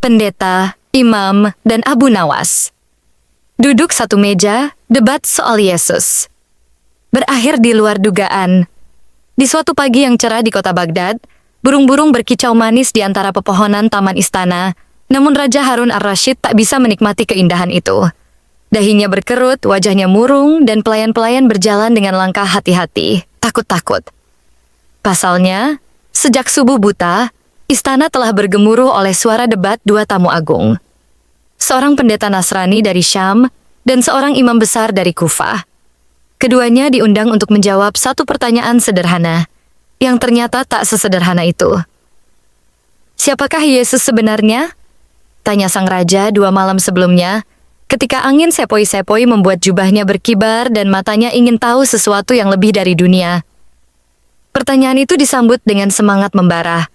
pendeta, imam, dan Abu Nawas. Duduk satu meja, debat soal Yesus. Berakhir di luar dugaan. Di suatu pagi yang cerah di kota Baghdad, burung-burung berkicau manis di antara pepohonan taman istana, namun Raja Harun ar-Rasyid tak bisa menikmati keindahan itu. Dahinya berkerut, wajahnya murung, dan pelayan-pelayan berjalan dengan langkah hati-hati, takut-takut. Pasalnya, sejak subuh buta, istana telah bergemuruh oleh suara debat dua tamu agung. Seorang pendeta Nasrani dari Syam dan seorang imam besar dari Kufah. Keduanya diundang untuk menjawab satu pertanyaan sederhana, yang ternyata tak sesederhana itu. Siapakah Yesus sebenarnya? Tanya sang raja 2 malam sebelumnya, ketika angin sepoi-sepoi membuat jubahnya berkibar dan matanya ingin tahu sesuatu yang lebih dari dunia. Pertanyaan itu disambut dengan semangat membara.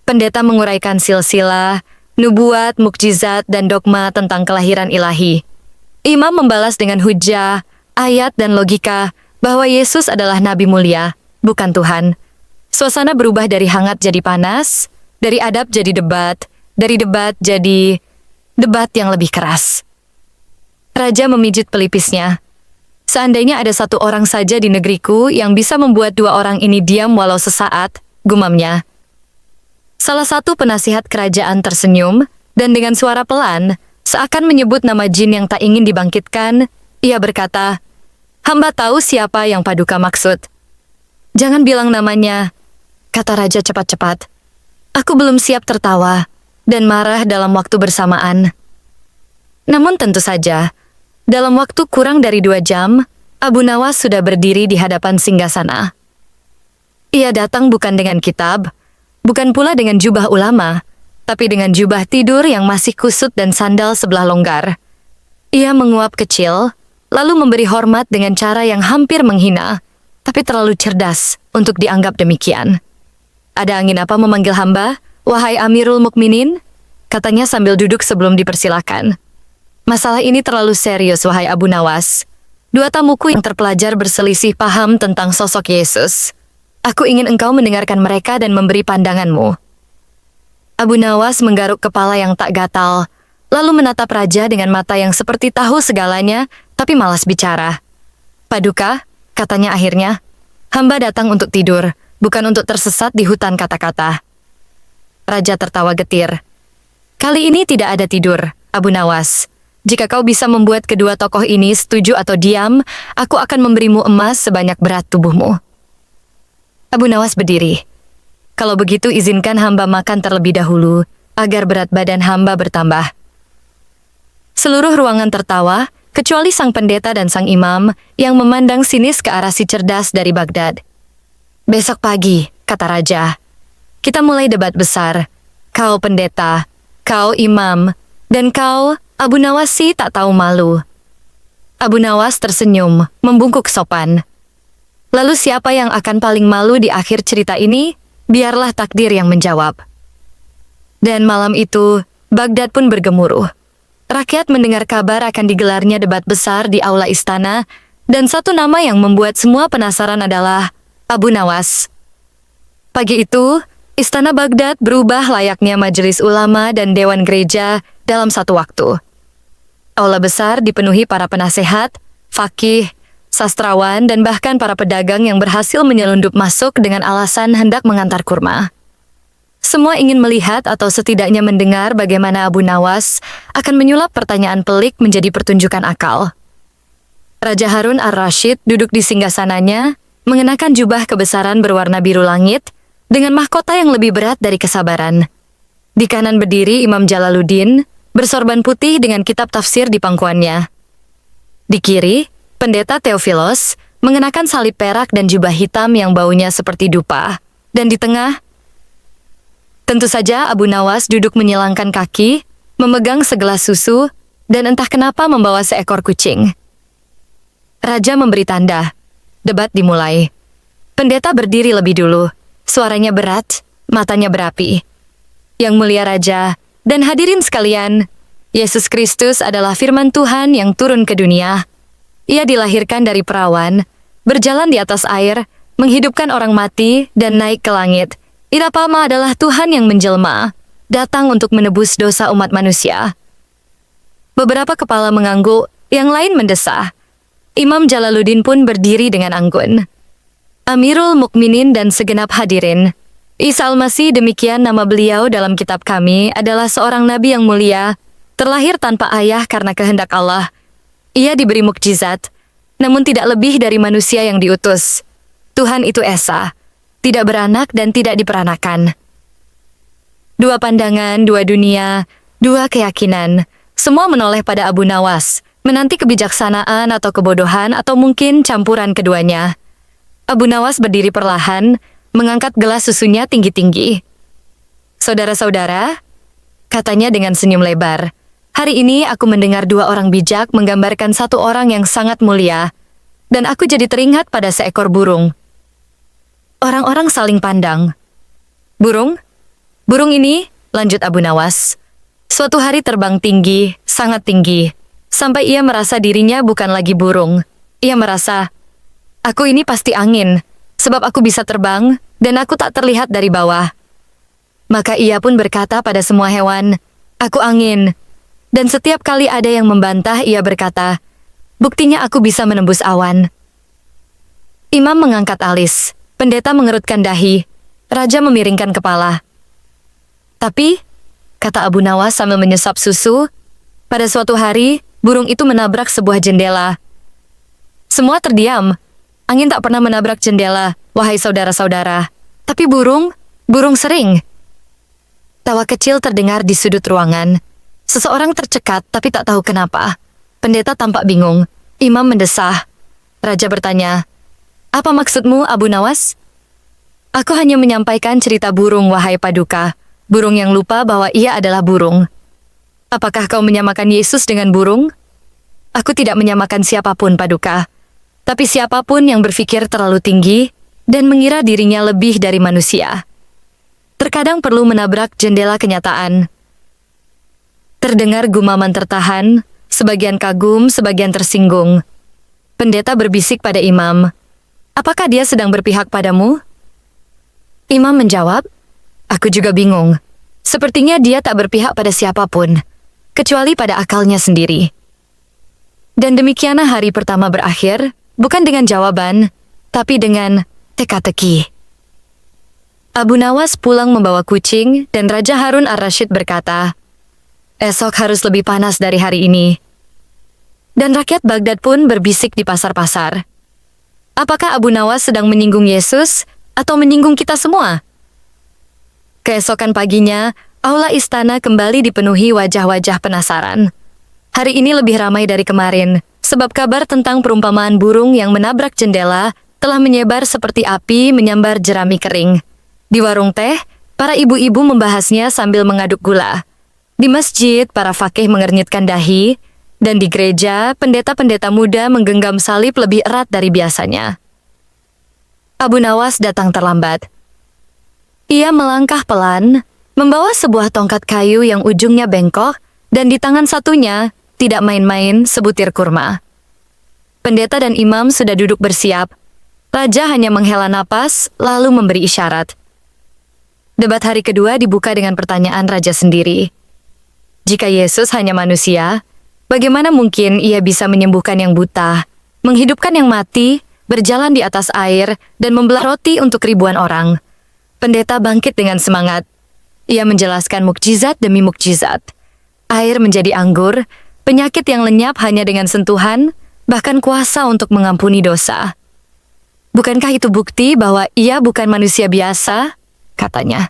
Pendeta menguraikan silsilah, nubuat, mukjizat, dan dogma tentang kelahiran ilahi. Imam membalas dengan hujah, ayat, dan logika bahwa Yesus adalah nabi mulia, bukan Tuhan. Suasana berubah dari hangat jadi panas, dari adab jadi debat, dari debat jadi debat yang lebih keras. Raja memijit pelipisnya. Seandainya ada satu orang saja di negeriku yang bisa membuat 2 orang ini diam walau sesaat, gumamnya. Salah satu penasihat kerajaan tersenyum, dan dengan suara pelan, seakan menyebut nama jin yang tak ingin dibangkitkan, ia berkata, "Hamba tahu siapa yang Paduka maksud." "Jangan bilang namanya," kata raja cepat-cepat. Aku belum siap tertawa, dan marah dalam waktu bersamaan. Namun tentu saja, dalam waktu kurang dari 2 jam, Abu Nawas sudah berdiri di hadapan singgasana. Ia datang bukan dengan kitab, bukan pula dengan jubah ulama, tapi dengan jubah tidur yang masih kusut dan sandal sebelah longgar. Ia menguap kecil, lalu memberi hormat dengan cara yang hampir menghina, tapi terlalu cerdas untuk dianggap demikian. "Ada angin apa memanggil hamba, wahai Amirul Mukminin?" katanya sambil duduk sebelum dipersilakan. "Masalah ini terlalu serius, wahai Abu Nawas. 2 tamuku yang terpelajar berselisih paham tentang sosok Yesus. Aku ingin engkau mendengarkan mereka dan memberi pandanganmu." Abu Nawas menggaruk kepala yang tak gatal, lalu menatap raja dengan mata yang seperti tahu segalanya, tapi malas bicara. "Paduka," katanya akhirnya, "hamba datang untuk tidur, bukan untuk tersesat di hutan kata-kata." Raja tertawa getir. "Kali ini tidak ada tidur, Abu Nawas. Jika kau bisa membuat kedua tokoh ini setuju atau diam, aku akan memberimu emas sebanyak berat tubuhmu." Abu Nawas berdiri. "Kalau begitu izinkan hamba makan terlebih dahulu, agar berat badan hamba bertambah." Seluruh ruangan tertawa, kecuali sang pendeta dan sang imam yang memandang sinis ke arah si cerdas dari Baghdad. "Besok pagi," kata raja, "kita mulai debat besar. Kau pendeta, kau imam, dan kau, Abu Nawas sih tak tahu malu." Abu Nawas tersenyum, membungkuk sopan. "Lalu siapa yang akan paling malu di akhir cerita ini? Biarlah takdir yang menjawab." Dan malam itu, Baghdad pun bergemuruh. Rakyat mendengar kabar akan digelarnya debat besar di aula istana, dan satu nama yang membuat semua penasaran adalah Abu Nawas. Pagi itu, istana Baghdad berubah layaknya majelis ulama dan dewan gereja dalam satu waktu. Aula besar dipenuhi para penasehat, fakih, sastrawan, dan bahkan para pedagang yang berhasil menyelundup masuk dengan alasan hendak mengantar kurma. Semua ingin melihat atau setidaknya mendengar bagaimana Abu Nawas akan menyulap pertanyaan pelik menjadi pertunjukan akal. Raja Harun ar-Rasyid duduk di singgasananya, mengenakan jubah kebesaran berwarna biru langit, dengan mahkota yang lebih berat dari kesabaran. Di kanan berdiri Imam Jalaluddin, bersorban putih dengan kitab tafsir di pangkuannya. Di kiri, pendeta Theophilos, mengenakan salib perak dan jubah hitam yang baunya seperti dupa. Dan di tengah, tentu saja Abu Nawas duduk menyilangkan kaki, memegang segelas susu, dan entah kenapa membawa seekor kucing. Raja memberi tanda. Debat dimulai. Pendeta berdiri lebih dulu. Suaranya berat, matanya berapi. "Yang mulia Raja, dan hadirin sekalian, Yesus Kristus adalah firman Tuhan yang turun ke dunia. Ia dilahirkan dari perawan, berjalan di atas air, menghidupkan orang mati, dan naik ke langit. Irapama adalah Tuhan yang menjelma, datang untuk menebus dosa umat manusia. Beberapa kepala mengangguk, yang lain mendesah. Imam Jalaluddin pun berdiri dengan anggun. Amirul Mukminin dan segenap hadirin, Isa al-Masih, demikian nama beliau dalam kitab kami, adalah seorang nabi yang mulia, terlahir tanpa ayah karena kehendak Allah. Ia diberi mukjizat, namun tidak lebih dari manusia yang diutus. Tuhan itu esa, tidak beranak dan tidak diperanakan. Dua pandangan, dua dunia, dua keyakinan, semua menoleh pada Abu Nawas, menanti kebijaksanaan atau kebodohan atau mungkin campuran keduanya. Abu Nawas berdiri perlahan, mengangkat gelas susunya tinggi-tinggi. "Saudara-saudara," katanya dengan senyum lebar, "hari ini aku mendengar dua orang bijak menggambarkan satu orang yang sangat mulia, dan aku jadi teringat pada seekor burung." Orang-orang saling pandang. "Burung? Burung ini," lanjut Abu Nawas, "suatu hari terbang tinggi, sangat tinggi, sampai ia merasa dirinya bukan lagi burung. Ia merasa, aku ini pasti angin, sebab aku bisa terbang dan aku tak terlihat dari bawah. Maka ia pun berkata pada semua hewan, aku angin. Dan setiap kali ada yang membantah, ia berkata, buktinya aku bisa menembus awan." Imam mengangkat alis, pendeta mengerutkan dahi, raja memiringkan kepala. "Tapi," kata Abu Nawas sambil menyesap susu, "pada suatu hari, burung itu menabrak sebuah jendela." Semua terdiam. Angin tak pernah menabrak jendela, wahai saudara-saudara. Tapi burung sering. Tawa kecil terdengar di sudut ruangan. Seseorang tercekat tapi tak tahu kenapa. Pendeta tampak bingung. Imam mendesah. Raja bertanya, "Apa maksudmu, Abu Nawas?" "Aku hanya menyampaikan cerita burung, wahai Paduka. Burung yang lupa bahwa ia adalah burung." "Apakah kau menyamakan Yesus dengan burung?" "Aku tidak menyamakan siapapun, Paduka. Tapi siapapun yang berpikir terlalu tinggi dan mengira dirinya lebih dari manusia. Terkadang perlu menabrak jendela kenyataan." Terdengar gumaman tertahan, sebagian kagum, sebagian tersinggung. Pendeta berbisik pada Imam, "Apakah dia sedang berpihak padamu?" Imam menjawab, "Aku juga bingung. Sepertinya dia tak berpihak pada siapapun, kecuali pada akalnya sendiri." Dan demikianlah hari pertama berakhir, bukan dengan jawaban, tapi dengan teka-teki. Abu Nawas pulang membawa kucing, dan Raja Harun ar-Rasyid berkata, "Esok harus lebih panas dari hari ini." Dan rakyat Baghdad pun berbisik di pasar-pasar, "Apakah Abu Nawas sedang menyinggung Yesus atau menyinggung kita semua?" Keesokan paginya, aula istana kembali dipenuhi wajah-wajah penasaran. Hari ini lebih ramai dari kemarin, sebab kabar tentang perumpamaan burung yang menabrak jendela telah menyebar seperti api menyambar jerami kering. Di warung teh, para ibu-ibu membahasnya sambil mengaduk gula. Di masjid, para fakih mengernyitkan dahi, dan di gereja, pendeta-pendeta muda menggenggam salib lebih erat dari biasanya. Abu Nawas datang terlambat. Ia melangkah pelan, membawa sebuah tongkat kayu yang ujungnya bengkok, dan di tangan satunya, tidak main-main, sebutir kurma. Pendeta dan imam sudah duduk bersiap. Raja hanya menghela napas, lalu memberi isyarat. Debat hari kedua dibuka dengan pertanyaan raja sendiri. Jika Yesus hanya manusia, bagaimana mungkin ia bisa menyembuhkan yang buta, menghidupkan yang mati, berjalan di atas air, dan membelah roti untuk ribuan orang? Pendeta bangkit dengan semangat. Ia menjelaskan mukjizat demi mukjizat. Air menjadi anggur, penyakit yang lenyap hanya dengan sentuhan, bahkan kuasa untuk mengampuni dosa. Bukankah itu bukti bahwa ia bukan manusia biasa? Katanya.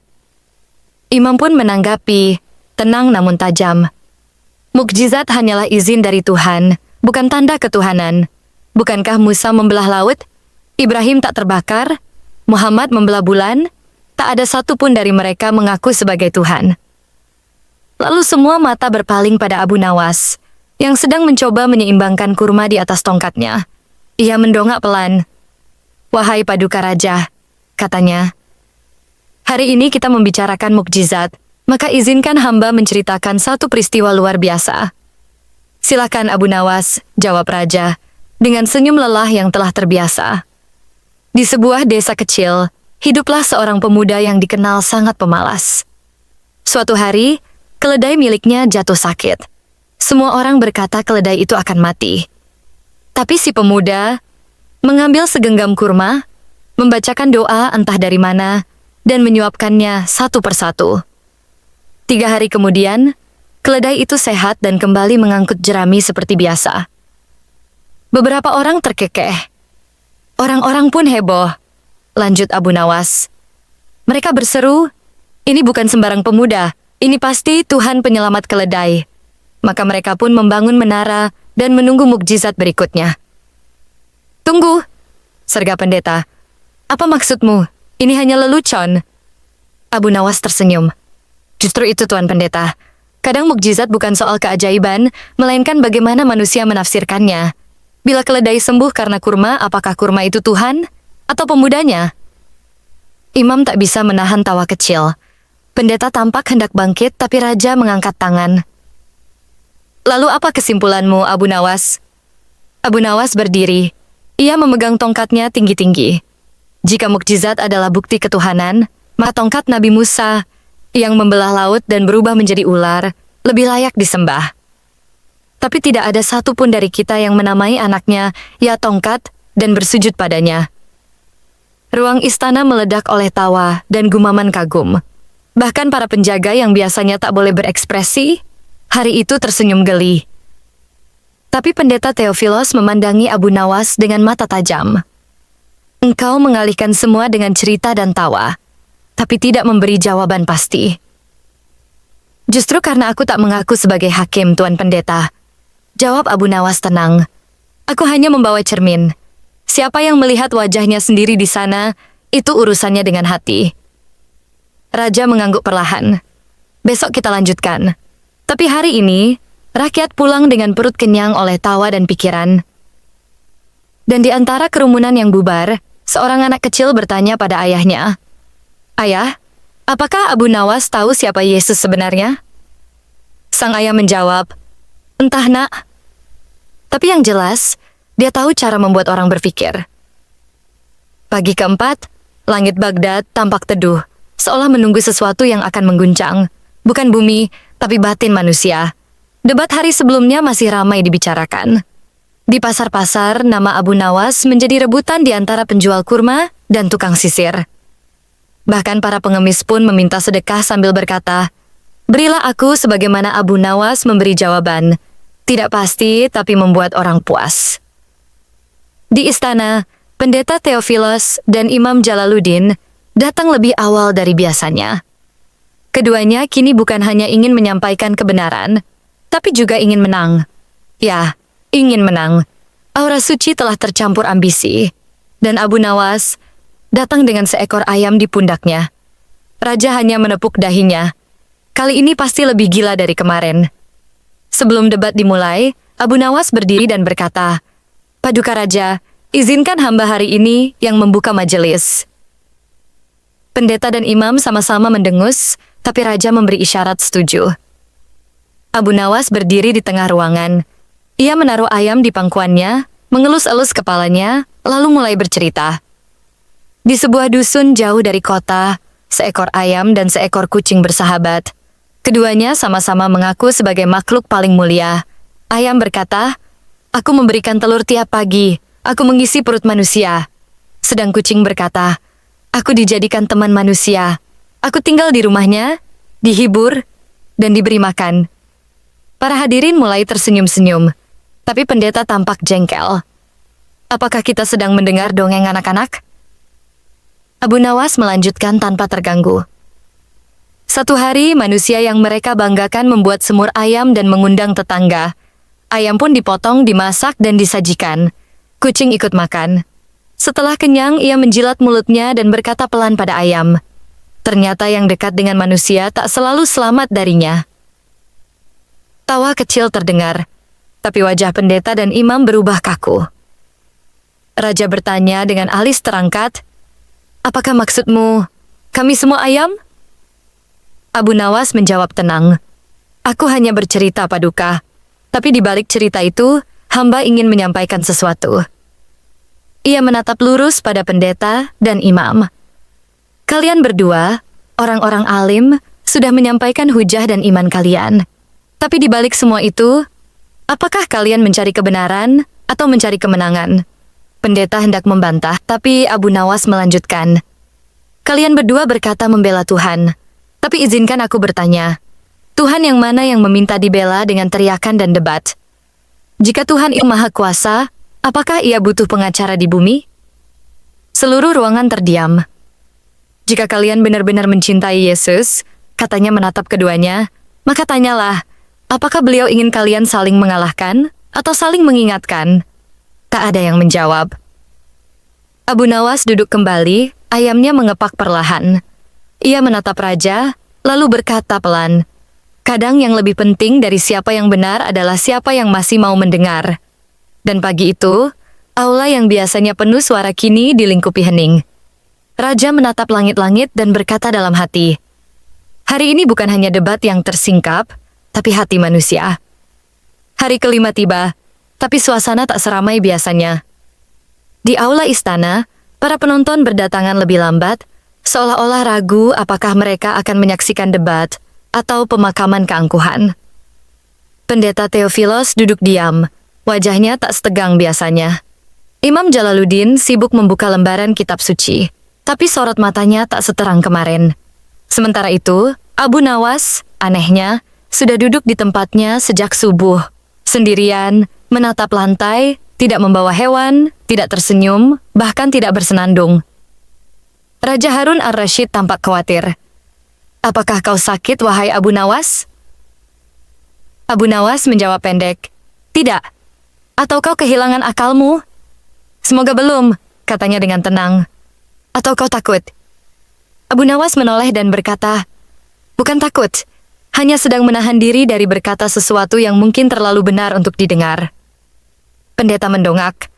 Imam pun menanggapi, tenang namun tajam. Mukjizat hanyalah izin dari Tuhan, bukan tanda ketuhanan. Bukankah Musa membelah laut? Ibrahim tak terbakar? Muhammad membelah bulan? Tak ada satupun dari mereka mengaku sebagai Tuhan. Lalu semua mata berpaling pada Abu Nawas, yang sedang mencoba menyeimbangkan kurma di atas tongkatnya. Ia mendongak pelan. "Wahai Paduka Raja," katanya, "hari ini kita membicarakan mukjizat, maka izinkan hamba menceritakan satu peristiwa luar biasa." "Silakan Abu Nawas," jawab Raja, dengan senyum lelah yang telah terbiasa. Di sebuah desa kecil, hiduplah seorang pemuda yang dikenal sangat pemalas. Suatu hari, keledai miliknya jatuh sakit. Semua orang berkata keledai itu akan mati. Tapi si pemuda mengambil segenggam kurma, membacakan doa entah dari mana, dan menyuapkannya satu persatu. 3 hari kemudian, keledai itu sehat dan kembali mengangkut jerami seperti biasa. Beberapa orang terkekeh. Orang-orang pun heboh. Lanjut Abu Nawas. Mereka berseru, "Ini bukan sembarang pemuda, ini pasti Tuhan penyelamat keledai." Maka mereka pun membangun menara dan menunggu mukjizat berikutnya. "Tunggu," sergap pendeta. "Apa maksudmu? Ini hanya lelucon." Abu Nawas tersenyum. "Justru itu, Tuan Pendeta. Kadang mukjizat bukan soal keajaiban, melainkan bagaimana manusia menafsirkannya. Bila keledai sembuh karena kurma, apakah kurma itu Tuhan atau pemudanya?" Imam tak bisa menahan tawa kecil. Pendeta tampak hendak bangkit, tapi raja mengangkat tangan. "Lalu apa kesimpulanmu, Abu Nawas?" Abu Nawas berdiri. Ia memegang tongkatnya tinggi-tinggi. Jika mukjizat adalah bukti ketuhanan, maka tongkat Nabi Musa yang membelah laut dan berubah menjadi ular lebih layak disembah. Tapi tidak ada satupun dari kita yang menamai anaknya ya tongkat dan bersujud padanya. Ruang istana meledak oleh tawa dan gumaman kagum. Bahkan para penjaga yang biasanya tak boleh berekspresi, hari itu tersenyum geli. Tapi pendeta Theophilos memandangi Abu Nawas dengan mata tajam. "Engkau mengalihkan semua dengan cerita dan tawa, tapi tidak memberi jawaban pasti." "Justru karena aku tak mengaku sebagai hakim, Tuan Pendeta," jawab Abu Nawas tenang. "Aku hanya membawa cermin. Siapa yang melihat wajahnya sendiri di sana, itu urusannya dengan hati." Raja mengangguk perlahan. "Besok kita lanjutkan. Tapi hari ini, rakyat pulang dengan perut kenyang oleh tawa dan pikiran." Dan di antara kerumunan yang bubar, seorang anak kecil bertanya pada ayahnya, "Ayah, apakah Abu Nawas tahu siapa Yesus sebenarnya?" Sang ayah menjawab, "Entah, Nak. Tapi yang jelas, dia tahu cara membuat orang berpikir." Pagi keempat, langit Baghdad tampak teduh, seolah menunggu sesuatu yang akan mengguncang. Bukan bumi, tapi batin manusia. Debat hari sebelumnya masih ramai dibicarakan. Di pasar-pasar, nama Abu Nawas menjadi rebutan di antara penjual kurma dan tukang sisir. Bahkan para pengemis pun meminta sedekah sambil berkata, "Berilah aku sebagaimana Abu Nawas memberi jawaban. Tidak pasti, tapi membuat orang puas." Di istana, pendeta Theophilos dan Imam Jalaluddin datang lebih awal dari biasanya. Keduanya kini bukan hanya ingin menyampaikan kebenaran, tapi juga ingin menang. Ya, ingin menang. Aura suci telah tercampur ambisi, dan Abu Nawas datang dengan seekor ayam di pundaknya. Raja hanya menepuk dahinya. Kali ini pasti lebih gila dari kemarin. Sebelum debat dimulai, Abu Nawas berdiri dan berkata, "Paduka Raja, izinkan hamba hari ini yang membuka majelis." Pendeta dan imam sama-sama mendengus, tapi raja memberi isyarat setuju. Abu Nawas berdiri di tengah ruangan. Ia menaruh ayam di pangkuannya, mengelus-elus kepalanya, lalu mulai bercerita. Di sebuah dusun jauh dari kota, seekor ayam dan seekor kucing bersahabat. Keduanya sama-sama mengaku sebagai makhluk paling mulia. Ayam berkata, "Aku memberikan telur tiap pagi, aku mengisi perut manusia." Sedang kucing berkata, "Aku dijadikan teman manusia. Aku tinggal di rumahnya, dihibur, dan diberi makan." Para hadirin mulai tersenyum-senyum, tapi pendeta tampak jengkel. "Apakah kita sedang mendengar dongeng anak-anak?" Abu Nawas melanjutkan tanpa terganggu. "Satu hari, manusia yang mereka banggakan membuat semur ayam dan mengundang tetangga. Ayam pun dipotong, dimasak, dan disajikan. Kucing ikut makan. Setelah kenyang, ia menjilat mulutnya dan berkata pelan pada ayam. Ternyata yang dekat dengan manusia tak selalu selamat darinya." Tawa kecil terdengar, tapi wajah pendeta dan imam berubah kaku. Raja bertanya dengan alis terangkat, "Apakah maksudmu, kami semua ayam?" Abu Nawas menjawab tenang, "Aku hanya bercerita, Paduka, tapi di balik cerita itu, hamba ingin menyampaikan sesuatu." Ia menatap lurus pada pendeta dan imam. "Kalian berdua, orang-orang alim, sudah menyampaikan hujah dan iman kalian. Tapi di balik semua itu, apakah kalian mencari kebenaran atau mencari kemenangan? Pendeta hendak membantah, tapi Abu Nawas melanjutkan. Kalian berdua berkata membela Tuhan, tapi izinkan aku bertanya, Tuhan yang mana yang meminta dibela dengan teriakan dan debat? Jika Tuhan yang Maha Kuasa, apakah ia butuh pengacara di bumi? Seluruh ruangan terdiam. Jika kalian benar-benar mencintai Yesus, katanya menatap keduanya, maka tanyalah, apakah beliau ingin kalian saling mengalahkan atau saling mengingatkan? Tak ada yang menjawab. Abu Nawas duduk kembali, ayamnya mengepak perlahan. Ia menatap raja, lalu berkata pelan, kadang yang lebih penting dari siapa yang benar adalah siapa yang masih mau mendengar. Dan pagi itu, aula yang biasanya penuh suara kini dilingkupi hening. Raja menatap langit-langit dan berkata dalam hati, hari ini bukan hanya debat yang tersingkap, tapi hati manusia. Hari kelima tiba, tapi suasana tak seramai biasanya. Di aula istana, para penonton berdatangan lebih lambat, seolah-olah ragu apakah mereka akan menyaksikan debat atau pemakaman keangkuhan. Pendeta Theophilos duduk diam, wajahnya tak setegang biasanya. Imam Jalaluddin sibuk membuka lembaran kitab suci, tapi sorot matanya tak seterang kemarin. Sementara itu, Abu Nawas, anehnya, sudah duduk di tempatnya sejak subuh, sendirian, menatap lantai, tidak membawa hewan, tidak tersenyum, bahkan tidak bersenandung. Raja Harun ar-Rasyid tampak khawatir. Apakah kau sakit, wahai Abu Nawas? Abu Nawas menjawab pendek, tidak. Atau kau kehilangan akalmu? Semoga belum, katanya dengan tenang. Atau kau takut? Abu Nawas menoleh dan berkata, bukan takut, hanya sedang menahan diri dari berkata sesuatu yang mungkin terlalu benar untuk didengar. Pendeta mendongak.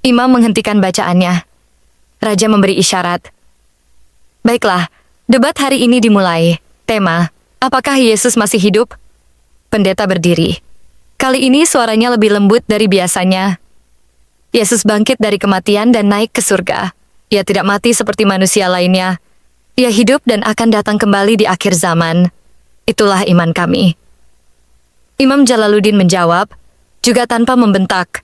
Imam menghentikan bacaannya. Raja memberi isyarat. Baiklah, debat hari ini dimulai. Tema, apakah Yesus masih hidup? Pendeta berdiri. Kali ini suaranya lebih lembut dari biasanya. Yesus bangkit dari kematian dan naik ke surga. Ia tidak mati seperti manusia lainnya. Ia hidup dan akan datang kembali di akhir zaman. Itulah iman kami. Imam Jalaluddin menjawab, juga tanpa membentak.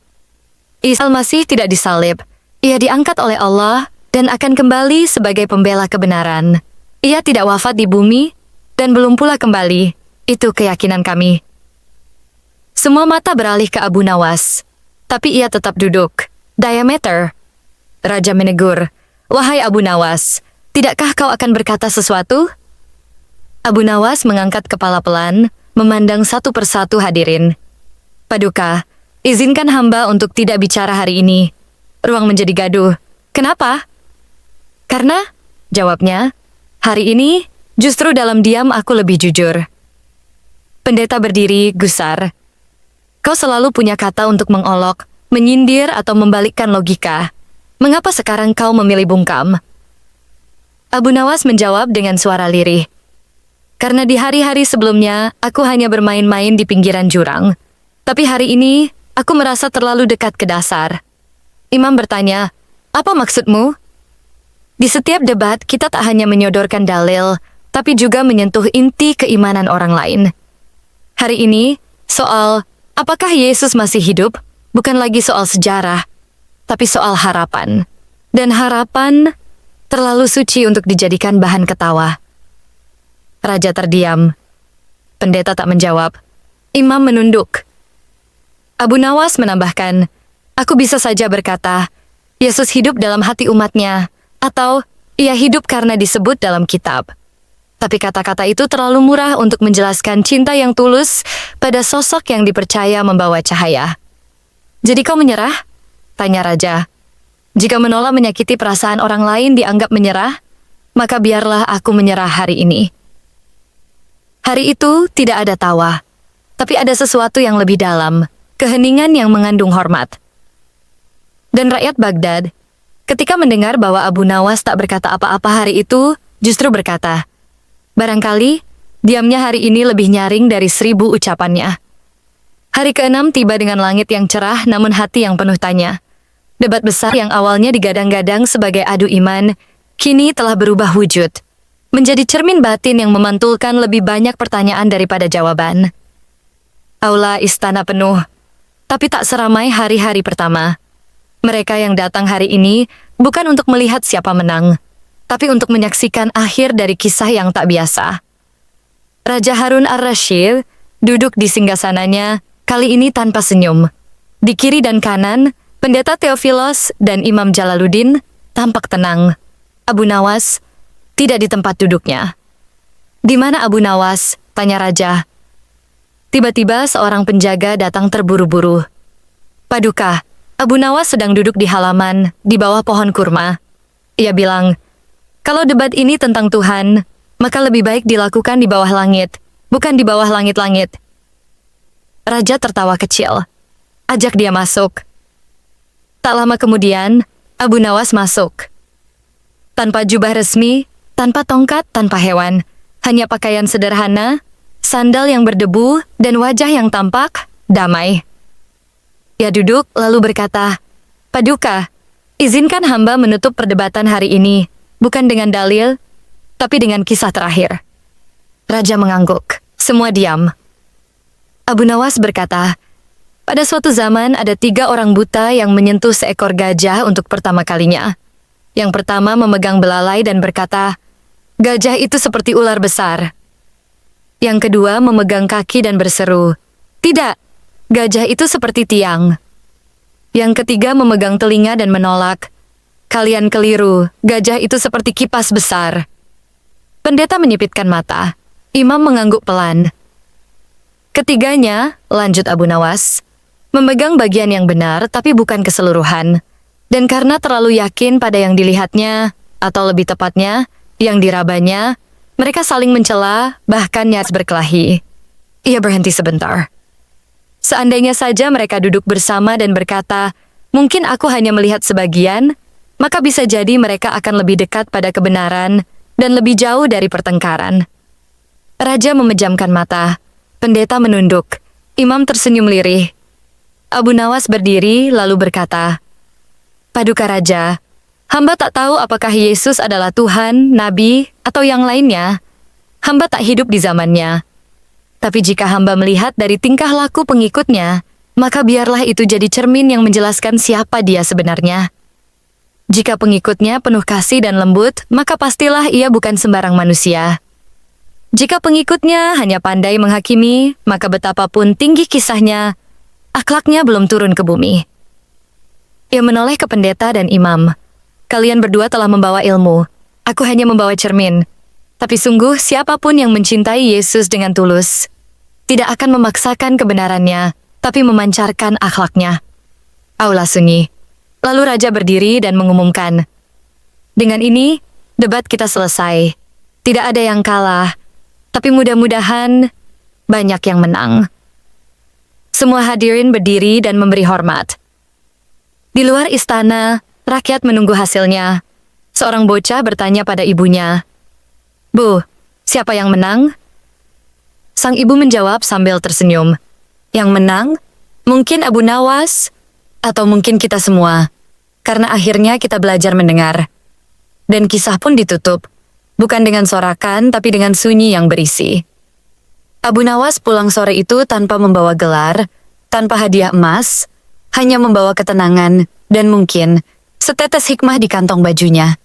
Isa Al-Masih tidak disalib. Ia diangkat oleh Allah dan akan kembali sebagai pembela kebenaran. Ia tidak wafat di bumi dan belum pula kembali. Itu keyakinan kami. Semua mata beralih ke Abu Nawas, tapi ia tetap duduk. Diameter. Raja menegur, wahai Abu Nawas, tidakkah kau akan berkata sesuatu? Abu Nawas mengangkat kepala pelan, memandang satu persatu hadirin. Paduka, izinkan hamba untuk tidak bicara hari ini. Ruang menjadi gaduh. Kenapa? Karena, jawabnya, hari ini justru dalam diam aku lebih jujur. Pendeta berdiri, gusar. Kau selalu punya kata untuk mengolok, menyindir atau membalikkan logika. Mengapa sekarang kau memilih bungkam? Abu Nawas menjawab dengan suara lirih. Karena di hari-hari sebelumnya, aku hanya bermain-main di pinggiran jurang. Tapi hari ini, aku merasa terlalu dekat ke dasar. Imam bertanya, apa maksudmu? Di setiap debat, kita tak hanya menyodorkan dalil, tapi juga menyentuh inti keimanan orang lain. Hari ini, soal apakah Yesus masih hidup, bukan lagi soal sejarah, tapi soal harapan. Dan harapan terlalu suci untuk dijadikan bahan ketawa. Raja terdiam. Pendeta tak menjawab. Imam menunduk. Abu Nawas menambahkan, aku bisa saja berkata, Yesus hidup dalam hati umatnya, atau ia hidup karena disebut dalam kitab. Tapi kata-kata itu terlalu murah untuk menjelaskan cinta yang tulus pada sosok yang dipercaya membawa cahaya. Jadi kau menyerah? Tanya Raja. Jika menolak menyakiti perasaan orang lain dianggap menyerah, maka biarlah aku menyerah hari ini. Hari itu tidak ada tawa, tapi ada sesuatu yang lebih dalam, keheningan yang mengandung hormat. Dan rakyat Baghdad, ketika mendengar bahwa Abu Nawas tak berkata apa-apa hari itu, justru berkata, barangkali diamnya hari ini lebih nyaring dari 1000 ucapannya. Hari ke-6 tiba dengan langit yang cerah namun hati yang penuh tanya. Debat besar yang awalnya digadang-gadang sebagai adu iman, kini telah berubah wujud. menjadi cermin batin yang memantulkan lebih banyak pertanyaan daripada jawaban. Aula istana penuh, tapi tak seramai hari-hari pertama. Mereka yang datang hari ini bukan untuk melihat siapa menang, tapi untuk menyaksikan akhir dari kisah yang tak biasa. Raja Harun ar-Rasyid duduk di singgasananya, kali ini tanpa senyum. Di kiri dan kanan, Pendeta Theophilos dan Imam Jalaluddin tampak tenang. Abu Nawas tidak di tempat duduknya. "Di mana Abu Nawas?" tanya raja. Tiba-tiba seorang penjaga datang terburu-buru. "Paduka, Abu Nawas sedang duduk di halaman, di bawah pohon kurma." Ia bilang, "Kalau debat ini tentang Tuhan, maka lebih baik dilakukan di bawah langit, bukan di bawah langit-langit." Raja tertawa kecil. "Ajak dia masuk." Tak lama kemudian, Abu Nawas masuk. Tanpa jubah resmi, tanpa tongkat, tanpa hewan, hanya pakaian sederhana, sandal yang berdebu, dan wajah yang tampak damai. Ia duduk lalu berkata, "Paduka, izinkan hamba menutup perdebatan hari ini, bukan dengan dalil, tapi dengan kisah terakhir." Raja mengangguk. Semua diam. Abu Nawas berkata, "Pada suatu zaman ada 3 orang buta yang menyentuh seekor gajah untuk pertama kalinya. Yang pertama memegang belalai dan berkata, 'Gajah itu seperti ular besar.' Yang kedua memegang kaki dan berseru, 'Tidak, gajah itu seperti tiang.' Yang ketiga memegang telinga dan menolak, 'Kalian keliru, gajah itu seperti kipas besar.'" Pendeta menyipitkan mata. Imam mengangguk pelan. "Ketiganya," lanjut Abu Nawas, "memegang bagian yang benar tapi bukan keseluruhan. Dan karena terlalu yakin pada yang dilihatnya, atau lebih tepatnya, yang dirabanya, mereka saling mencela, bahkan nyaris berkelahi." Ia berhenti sebentar. "Seandainya saja mereka duduk bersama dan berkata, 'Mungkin aku hanya melihat sebagian,' maka bisa jadi mereka akan lebih dekat pada kebenaran dan lebih jauh dari pertengkaran." Raja memejamkan mata. Pendeta menunduk. Imam tersenyum lirih. Abu Nawas berdiri lalu berkata, "Paduka Raja, hamba tak tahu apakah Yesus adalah Tuhan, Nabi, atau yang lainnya. Hamba tak hidup di zamannya. Tapi jika hamba melihat dari tingkah laku pengikutnya, maka biarlah itu jadi cermin yang menjelaskan siapa dia sebenarnya. Jika pengikutnya penuh kasih dan lembut, maka pastilah ia bukan sembarang manusia. Jika pengikutnya hanya pandai menghakimi, maka betapapun tinggi kisahnya, akhlaknya belum turun ke bumi." Ia menoleh ke pendeta dan imam. "Kalian berdua telah membawa ilmu. Aku hanya membawa cermin. Tapi sungguh siapapun yang mencintai Yesus dengan tulus, tidak akan memaksakan kebenarannya, tapi memancarkan akhlaknya." Aula sunyi. Lalu raja berdiri dan mengumumkan, "Dengan ini, debat kita selesai. Tidak ada yang kalah, tapi mudah-mudahan banyak yang menang." Semua hadirin berdiri dan memberi hormat. Di luar istana, rakyat menunggu hasilnya. Seorang bocah bertanya pada ibunya, "Bu, siapa yang menang?" Sang ibu menjawab sambil tersenyum, "Yang menang? Mungkin Abu Nawas, atau mungkin kita semua, karena akhirnya kita belajar mendengar." Dan kisah pun ditutup, bukan dengan sorakan tapi dengan sunyi yang berisi. Abu Nawas pulang sore itu tanpa membawa gelar, tanpa hadiah emas, hanya membawa ketenangan dan mungkin setetes hikmah di kantong bajunya.